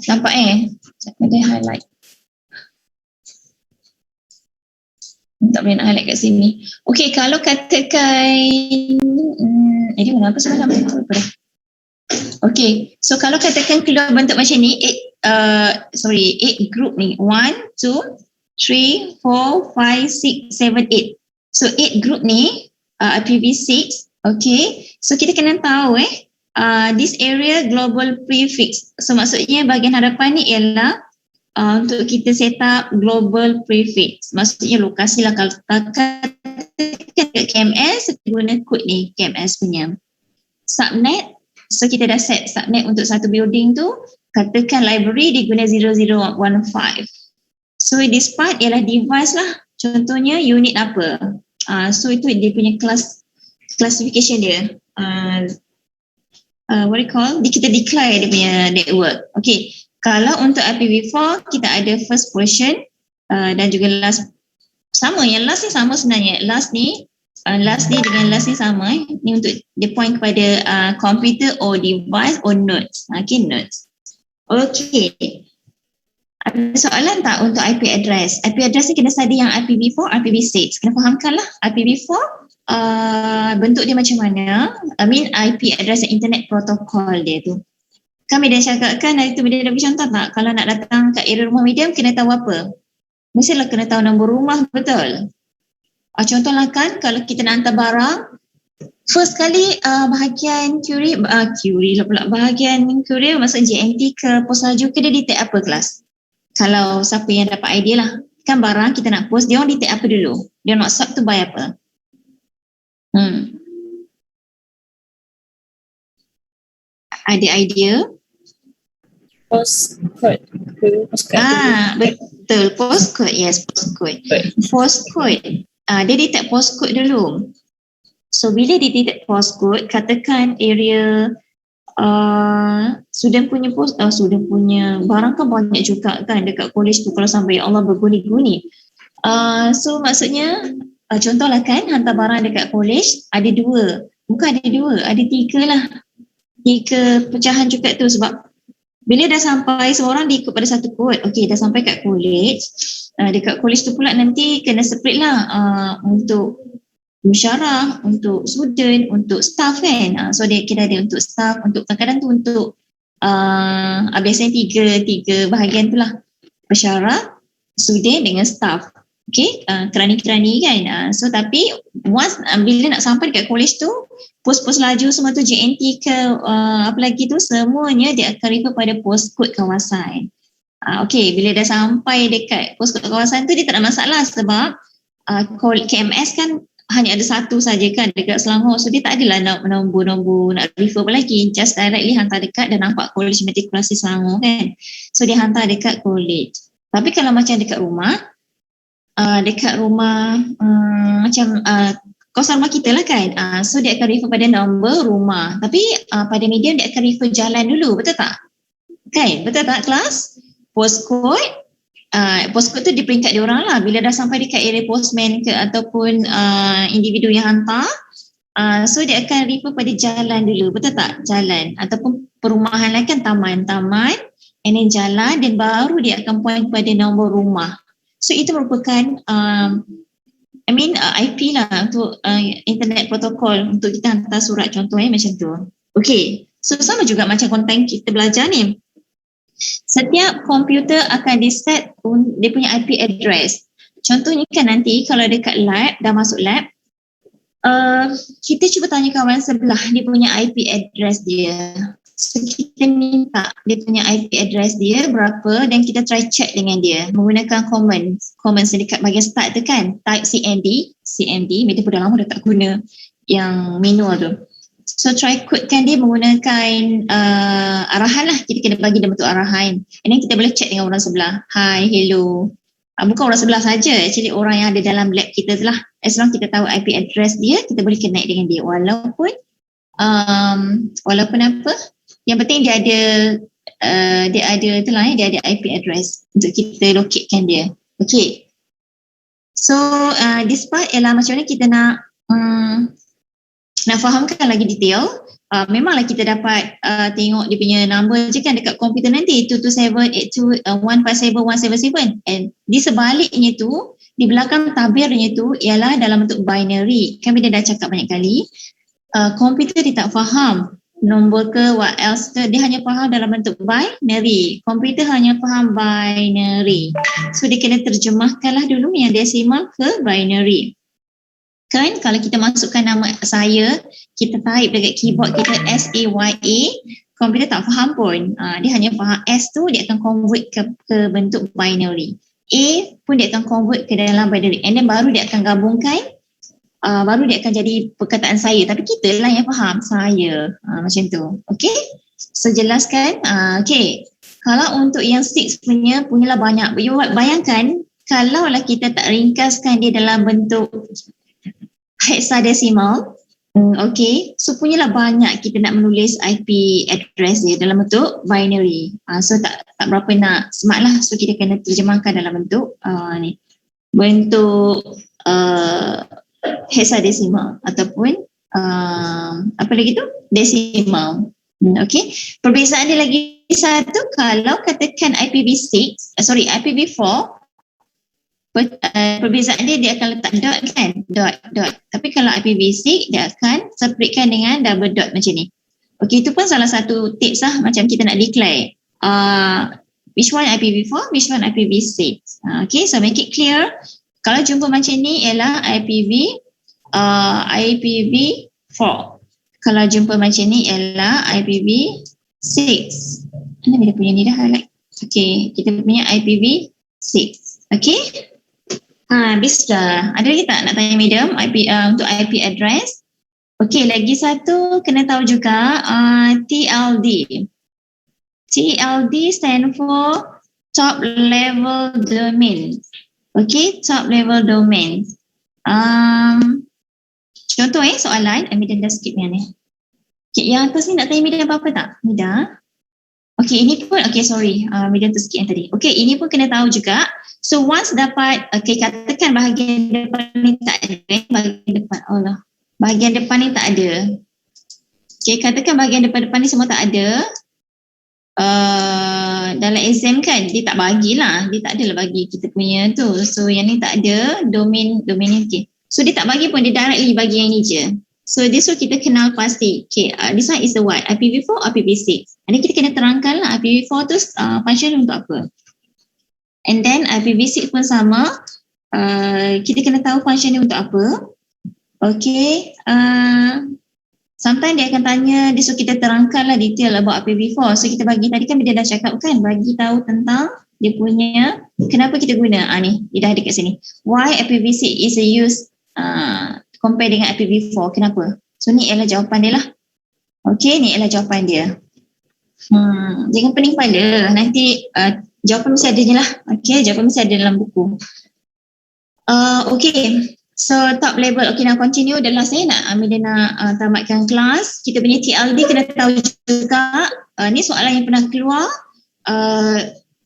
Nampak Sekejap, ada highlight. Tak boleh nak highlight kat sini. Okay, kalau katakan dia kenapa sebenarnya macam tu? Okay, so kalau katakan keluar bentuk macam ni, 8 group ni. 1, 2, 3, 4, 5, 6, 7, 8. So 8 group ni IPv6. Okay, so kita kena tahu this area global prefix. So maksudnya bahagian hadapan ni ialah untuk kita set up global prefix. Maksudnya lokasi lah. Kalau katakan kat KMS, kita guna kod ni, KMS punya. Subnet, so kita dah set subnet untuk satu building tu. Katakan library dia guna 0015. So this part ialah device lah. Contohnya unit apa. So itu dia punya classification dia. What do you call? Kita declare dia punya network. Okay. Kalau untuk IPv4 kita ada first portion dan juga last. Sama, yang last ni sama sebenarnya. Last ni dengan last ni sama. Ni untuk dia point kepada computer or device or nodes. Okay, nodes. Okay. Ada soalan tak untuk IP address? IP address ni kena study yang IPv4, IPv6. Kena fahamkan lah IPv4 bentuk dia macam mana. I mean IP address internet protocol dia tu. Kami dah cakapkan hari tu bila dah bagi contoh tak? Kalau nak datang kat area rumah medium kena tahu apa? Mestilah kena tahu nombor rumah, betul? Contohlah kan kalau kita nak hantar barang, first kali bahagian courier masuk JNT ke pos laju ke dia detect apa kelas? Kalau siapa yang dapat idea lah. Kan barang kita nak post, dia orang detect apa dulu? Dia nak sort tu by apa? Ada idea? Postcode. Betul. Postcode. Yes, postcode. Postcode. Dia detect postcode dulu. So bila dia detect postcode, katakan area student punya student punya barang kan banyak juga kan dekat college tu kalau sampai ya Allah berguni-guni. So maksudnya contohlah kan hantar barang dekat college ada 2. Bukan ada 2, ada 3 lah. 3 pecahan juga tu sebab bila dah sampai semua orang diikut pada satu kod. Okey, dah sampai kat college. Dekat college tu pula nanti kena separate lah untuk musyawarah, untuk student, untuk staff kan. So dia kira ada untuk staff, untuk kadang-kadang tu untuk biasanya tiga bahagian tu lah. Musyawarah, student dengan staff. Okay, kerani-kerani kan. So tapi once bila nak sampai dekat college tu, pos-pos laju semua tu JNT ke apa lagi tu, semuanya dia akan refer pada postcode kawasan. Okay, bila dah sampai dekat postcode kawasan tu dia tak ada masalah sebab KMS kan hanya ada satu saja kan dekat Selangor. So dia tak adalah nak nombor-nombor, nak refer apa lagi. Just directly hantar dekat dan nampak College Matrikulasi Selangor kan. So dia hantar dekat college. Tapi kalau macam dekat rumah macam kawasan rumah kita lah kan. So dia akan refer pada nombor rumah. Tapi pada medium dia akan refer jalan dulu, betul tak? Kan? Betul tak kelas? Postcode tu di peringkat dia orang lah. Bila dah sampai dekat area postman ke ataupun individu yang hantar, so dia akan refer pada jalan dulu, betul tak? Jalan ataupun perumahan lah kan, taman and then jalan, dan baru dia akan point pada nombor rumah. So itu merupakan IP lah untuk internet protokol untuk kita hantar surat contohnya macam tu. Okay, so sama juga macam konten kita belajar ni. Setiap komputer akan diset dia punya IP address. Contohnya kan nanti kalau dekat lab, dah masuk lab, kita cuba tanya kawan sebelah dia punya IP address dia. So kita minta dia punya IP address dia berapa dan kita try check dengan dia menggunakan comments dekat bahagian start tu kan, type CMD, mereka pun dah lama dah tak guna yang manual tu. So try codekan dia menggunakan arahan lah, kita kena bagi dia bentuk arahan, and then kita boleh check dengan orang sebelah, hi, hello. Bukan orang sebelah saja, actually orang yang ada dalam lab kita tu lah. As long kita tahu IP address dia, kita boleh connect dengan dia walaupun apa, yang penting dia ada itulah, dia ada IP address untuk kita locatekan dia. Okay, so this part ialah macam mana kita nak fahamkan lagi detail. Memanglah kita dapat tengok dia punya number je kan dekat komputer nanti, 22782157177, and di sebaliknya tu, di belakang tabirnya tu ialah dalam bentuk binary. Kan bila dah cakap banyak kali, komputer dia tak faham nombor ke what else ke, dia hanya faham dalam bentuk binary. Komputer hanya faham binary, so dia kena terjemahkanlah dulu yang decimal ke binary. Kan kalau kita masukkan nama saya, kita type dekat keyboard kita SAYA, komputer tak faham pun. Dia hanya faham S tu dia akan convert ke bentuk binary. A pun dia akan convert ke dalam binary, and then baru dia akan gabungkan, baru dia akan jadi perkataan saya, tapi kita lah yang faham saya, macam tu. Okay, so jelaskan. Okay, kalau untuk yang 6 punyalah banyak. Bayangkan kalau lah kita tak ringkaskan dia dalam bentuk hexadecimal, okay, so punyalah banyak kita nak menulis IP address dia dalam bentuk binary. So tak berapa nak smart lah, so kita kena terjemahkan dalam bentuk bentuk hexadecimal ataupun apa lagi tu, decimal. Okay, perbezaan dia lagi satu, kalau katakan IPv4, perbezaan dia akan letak dot kan, dot. Tapi kalau IPv6 dia akan separatekan dengan double dot macam ni. Okay, itu pun salah satu tips lah macam kita nak declare which one IPv4, which one IPv6. Okay, so make it clear. Kalau jumpa macam ni ialah IPv4. Kalau jumpa macam ni ialah IPv6. Mana dia punya ni dah highlight. Okay, kita punya IPv6. Okay. Habis dah. Ada lagi tak nak tanya medium untuk IP address? Okay, lagi satu kena tahu juga TLD. TLD stand for top level domain. Okay, top level domain. Contoh soalan, Mida dah skip yang ni. Okay, yang atas ni nak tanya Mida apa-apa tak? Mida? Okay, ini pun, okay sorry, Mida terskip yang tadi. Okay, ini pun kena tahu juga. So once dapat, okay, katakan bahagian depan ni tak ada, bahagian depan ni tak ada. Okay, katakan bahagian depan ni semua tak ada. Dalam exam kan, dia tak bagilah, dia tak adalah bagi kita punya tu. So yang ni tak ada, domain ni okay. So dia tak bagi pun, dia directly bagi yang ni je. So this one kita kenal pasti. Okay, this one is the what? IPv4 or IPv6? Jadi kita kena terangkan lah IPv4 tu function untuk apa. And then IPv6 pun sama. kita kena tahu function ni untuk apa. Okay, sometimes dia akan tanya, dia suruh kita terangkanlah detail about IPv4. So kita bagi, tadi kan dia dah cakap kan, bagi tahu tentang dia punya, kenapa kita guna. Ni, dia dah ada kat sini. Why IPv6 is a use compare dengan IPv4, kenapa? So ni ialah jawapan dia lah. Okay, ni ialah jawapan dia. Jangan pening kepala, nanti jawapan mesti ada je lah. Okay, jawapan mesti ada dalam buku. Okay, so top level. Okay, nak continue. The last saya nak Amelia nak tamatkan kelas. Kita punya TLD kena tahu juga. Ni soalan yang pernah keluar.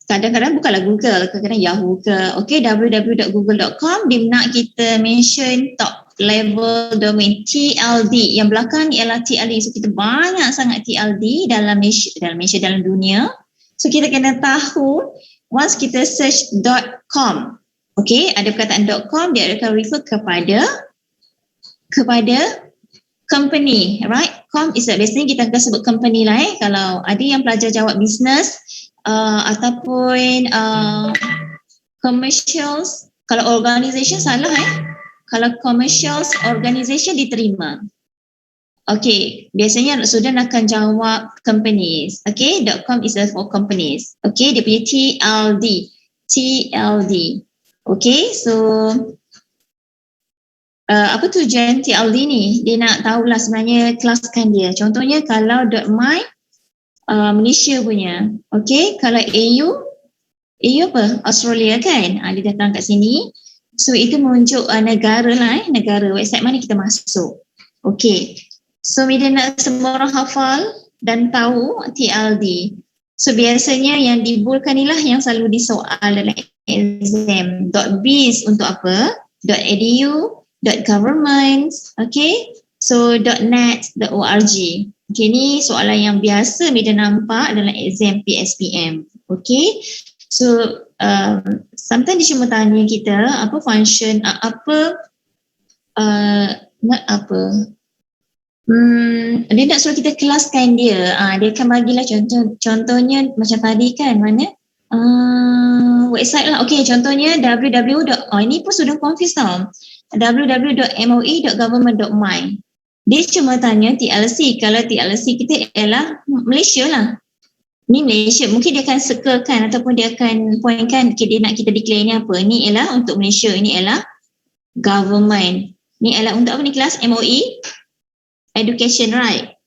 Kadang-kadang bukanlah Google, kadang-kadang Yahoo ke. Okay, www.google.com. Dia nak kita mention top level domain TLD. Yang belakang ni ialah TLD. So kita banyak sangat TLD dalam Malaysia, dalam dunia. So kita kena tahu once kita search .com. Okay, ada perkataan .com, dia akan refer kepada company, right? Com is biasanya kita akan sebut company lah kalau ada yang pelajar jawab business ataupun commercials. Kalau organisation salah Kalau commercials, organisation diterima. Okay, biasanya student akan jawab companies. Okay, .com is for companies. Okay, dia punya TLD. Okay, so apa tujuan TLD ni? Dia nak tahulah sebenarnya kelaskan dia. Contohnya kalau .my Malaysia punya. Okay, kalau AU apa? Australia kan? Dia datang kat sini. So itu menunjuk negara lah negara, website mana kita masuk. Okay, so bila nak semua orang hafal dan tahu TLD. So biasanya yang dibulkan ni lah yang selalu disoal dalam exam. .biz untuk apa? .edu, .government, okay. So .net, .org. Okay, ni soalan yang biasa bila nampak dalam exam PSPM. Okay, so sometimes dia cuma tanya kita apa function, dia nak suruh kita kelaskan dia. Dia akan bagilah contohnya macam tadi kan, mana website lah. Okay, contohnya ini pun sudah confused tau. www.moe.government.my. Dia cuma tanya TLC. Kalau TLC kita ialah Malaysia lah. Ni Malaysia. Mungkin dia akan circlekan ataupun dia akan pointkan dia nak kita declare ni apa. Ni ialah untuk Malaysia. Ini ialah government. Ni ialah untuk apa ni kelas? MOE. Education, right?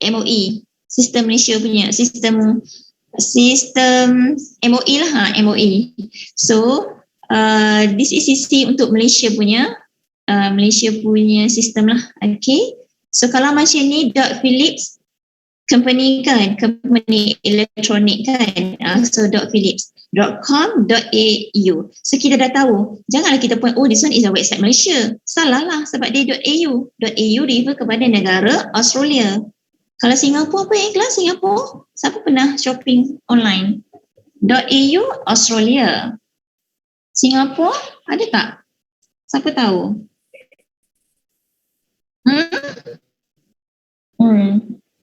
MOE. Sistem Malaysia punya. Sistem MOE lah. MOE. So, this is CC untuk Malaysia punya. Malaysia punya sistem lah. Okay. So, kalau macam ni .philips. Company kan, company elektronik kan. So .philips.com.au. So kita dah tahu. Janganlah kita point, this one is a website Malaysia. Salah lah sebab dia .au. .au refer kepada negara Australia. Kalau Singapura apa yang kelas Singapura? Siapa pernah shopping online? .au Australia. Singapura ada tak? Siapa tahu?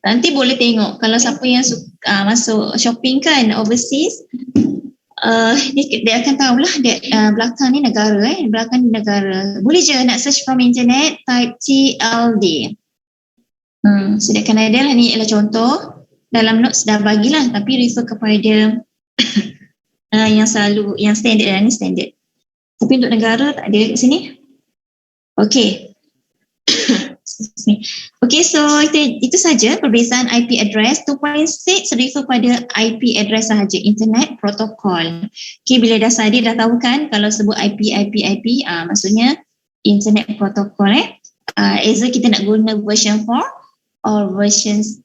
Nanti boleh tengok kalau siapa yang masuk shopping kan overseas, dia akan tahulah belakang ni negara belakang ni negara. Boleh je nak search from internet, type TLD. So dia akan ada lah, ni adalah contoh. Dalam notes dah bagilah tapi refer kepada yang selalu, yang standard lah, ni standard. Tapi untuk negara tak ada kat sini. Okay. Okay, so itu saja perbezaan IP address. 2.6 refer pada IP address sahaja, internet protocol. Okay, bila dah sadar dah tahu kan kalau sebut IP, maksudnya internet protocol. Either kita nak guna version 4 or version 6.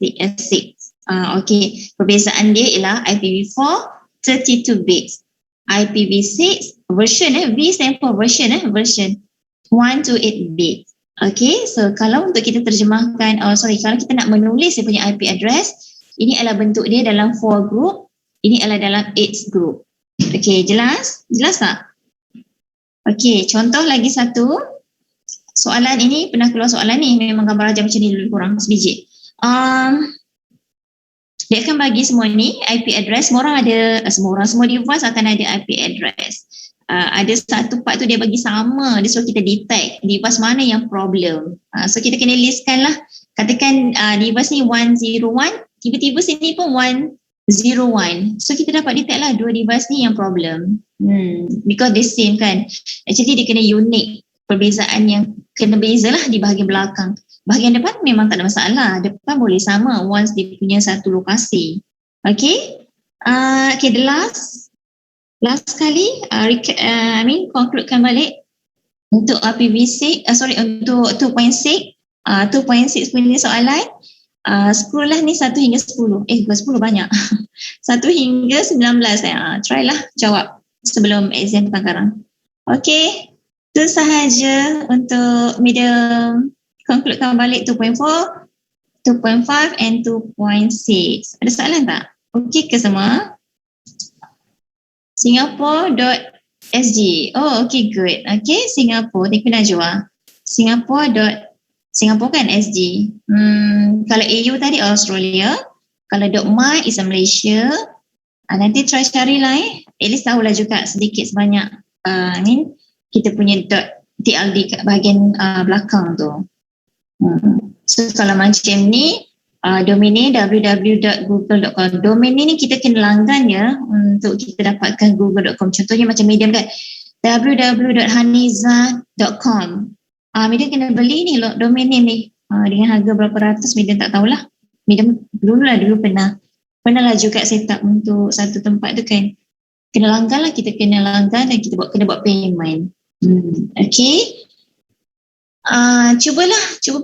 Okay, perbezaan dia ialah IPv4 32 bits, IPv6 version V stand for version 1 to 8 bits. Okay, so kalau untuk kita terjemahkan, kalau kita nak menulis dia punya IP address, ini adalah bentuk dia dalam 4 group, ini adalah dalam 8 group. Okay, jelas? Jelas tak? Okay, contoh lagi satu. Soalan ini, pernah keluar soalan ni, memang gambar ajar macam ni lebih kurang sebiji. Dia akan bagi semua ni IP address. Semua device akan ada IP address. ada satu part tu dia bagi sama, dia suruh kita detect device mana yang problem. So kita kena listkan lah, katakan device ni 101, tiba-tiba sini pun 101. So kita dapat detect lah dua device ni yang problem. Because they same kan. Actually dia kena unik, perbezaan yang kena beza lah di bahagian belakang. Bahagian depan memang tak ada masalah, depan boleh sama once dia punya satu lokasi. Okay, the last kali concludekan balik untuk PV6, untuk 2.6 punya soalan. 10 lah ni, 1 hingga 10. Bukan 10 banyak. 1 hingga 19. Try lah jawab sebelum exam petangkaran. Okay, itu sahaja untuk medium. Concludekan balik 2.4, 2.5 and 2.6. Ada soalan tak? Okay ke semua? Singapore.sg. Oh, okay, good. Okay, Singapore. Thank you, Najwa. Singapore kan SG. Kalau AU tadi Australia. Kalau .my is Malaysia. Nanti try cari lah At least tahulah juga sedikit sebanyak. Kita punya .tld kat bahagian belakang tu. So kalau macam ni, domain ni www.google.com. Domain ni kita kena langgan ya untuk kita dapatkan google.com. Contohnya macam Medium kan, www.haniza.com. Medium kena beli ni domain name ni dengan harga berapa ratus, Medium tak tahulah. Medium dulu pernah lah juga set up untuk satu tempat tu kan. Kena langgan lah, kita kena langgan dan kita kena buat payment. Okay. Cuba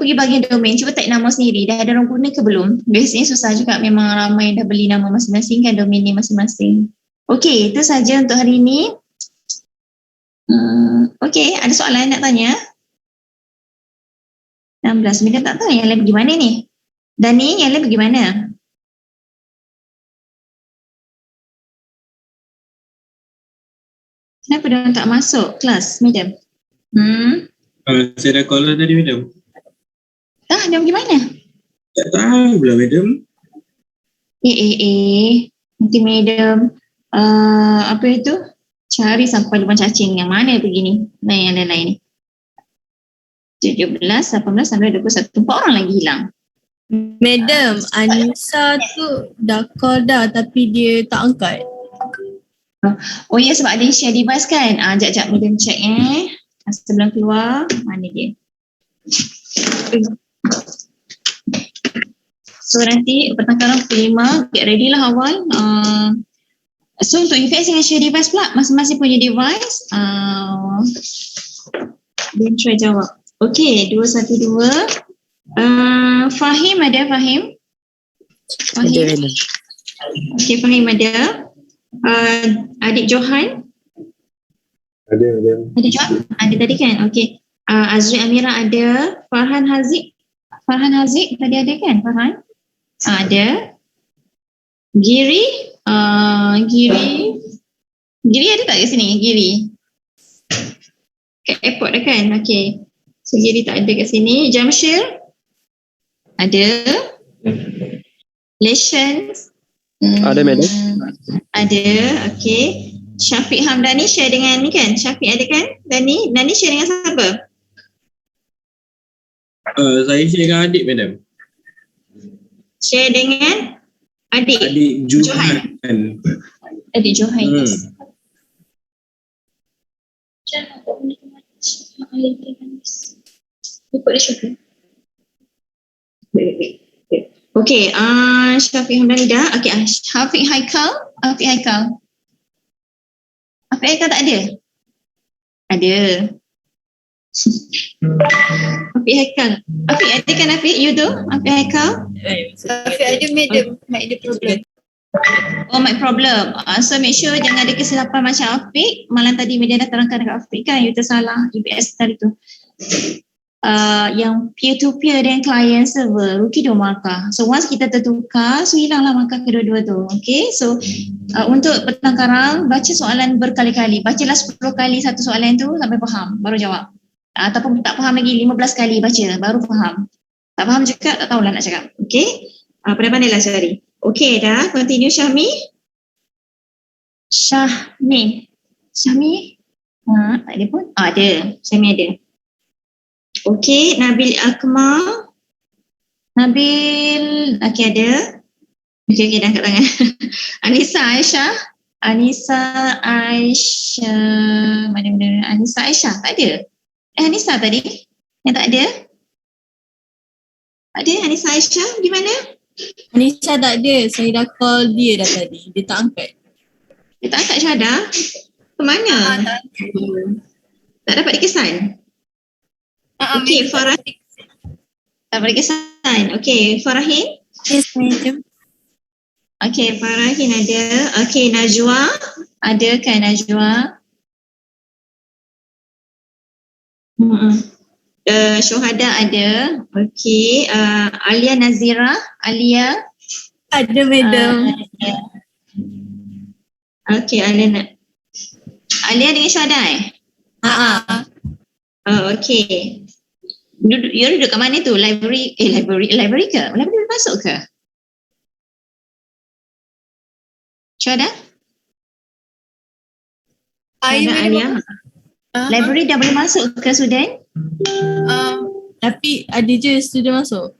pergi bahagian domain, cuba type nama sendiri. Dah ada orang guna ke belum? Biasanya susah juga, memang ramai dah beli nama masing-masing kan, domain ni masing-masing. Okay, itu saja untuk hari ini. Okay, ada soalan nak tanya? 16 minit tak tahu yang lain pergi mana ni? Dan ni yang lain pergi mana? Kenapa dia tak masuk kelas, Madam? Saya dah call tadi, Madam. Dia pergi mana? Tak tahu pula, Madam. Nanti Madam apa itu? Cari sampai lubang cacing yang mana pergi ni? Yang lain-lain ni. 17, 18, 19, 21. 4 orang lagi hilang. Madam, Anissa tu dah call dah tapi dia tak angkat. Oh ya, sebab ada share device kan? Sekejap Madam check sebelum keluar, mana dia? So nanti petangkaran pukul 5, get ready lah awal. So untuk UPS dengan share device pula, masing-masing punya device. Then try jawab. Okay, 212. Fahim ada, Fahim? Ada. Okay, Fahim ada. Adik Johan? Ada. Ada Johan? Ada tadi kan? Okay. Azri Amira ada. Farhan Haziq tadi ada kan? Farhan? Ada. Giri ada tak kat sini? Giri kat airport dah kan? Okay, so Giri tak ada kat sini. Jamshir ada. Leshens Ada, Madam. ada. Okay. Syafiq Hamdani share dengan ni kan? Syafiq ada kan? Dani share dengan siapa? Saya share dengan adik, Madam. Share dengan adik Johan. Adik Johan. Okay, Syafiq Hamdani dah. Okay, Hafiq Haikal tak ada? Ada. Hafiq Haikal. Hafiq ada kan Hafiq? You tu? Hafiq Haikal? Tapi ada Madam, mic ada problem. Oh, mic problem. So make sure jangan ada kesilapan macam Hafiq. Malam tadi media dah terangkan dekat Hafiq kan, you tersalah UPS tadi tu. Yang peer-to-peer dan client server, Ruki 2 markah. So once kita tertukar, so hilanglah markah kedua-dua tu. Okay, so untuk petangkaran, baca soalan berkali-kali. Bacalah 10 kali satu soalan tu sampai faham, baru jawab. Ataupun tak faham lagi, 15 kali baca, baru faham. Tak faham juga, tak tahulah nak cakap. Okay, pandai-pandailah cari. Okay dah, continue Syahmi. Tak ada pun? Ada. Sami ada. Okey, Nabil Akmal. Nabil, okey ada. Okey, dah angkat tangan. Anissa Aisyah. Anissa Aisyah. Mana? Anissa Aisyah, tak ada. Anissa tadi? Yang tak ada? Tak ada Anissa Aisyah, di mana? Anissa tak ada. Saya dah call dia dah tadi. Dia tak angkat. Dia tak angkat Syahada? Ke mana? Tak dapat dikesan? Okey, Farah. Tak dapat dikesan. Okey, Farahin. Yes, madam. Okey, Farahin ada. Okey, Najwa. Ada kan Najwa? Syuhada ada. Okey, Alia Nazira. Alia. Ada madam. Okey, Alia dengan Syuhada okey. You duduk kat mana tu? Library ke? Library masuk ke? Syuhada? Alia. Library dah boleh masuk ke student? Tapi ada je student masuk.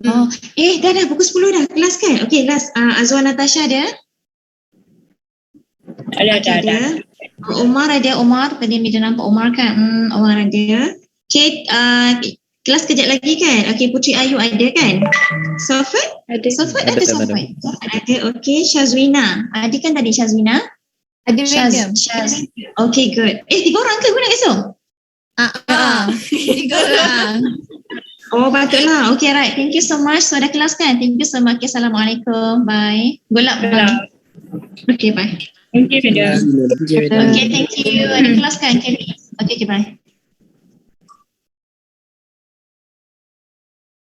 Oh, dah pukul 10 dah kelas kan? Okey, last Azwan Natasha ada? Ada. Omar ada. Omar tadi Mida nampak Omar kan? Omar ada. Okey, kelas kejap lagi kan? Okey, Putri Ayu ada kan? Sofat? Ada. Sofat Ada, ada Sofat. Ada. Okey, Syazwina. Ada kan tadi Syazwina? Ada madam. Syaz. Okay, good. 3 orang ke guna esok? 3 orang. Oh, patutlah. Okay, right. Thank you so much. So, ada kelas kan? Thank you so much. Okay, Assalamualaikum. Bye. Good luck. Okay, bye. Thank you, madam. Okay, thank you. Ada kelas kan? Okay, bye.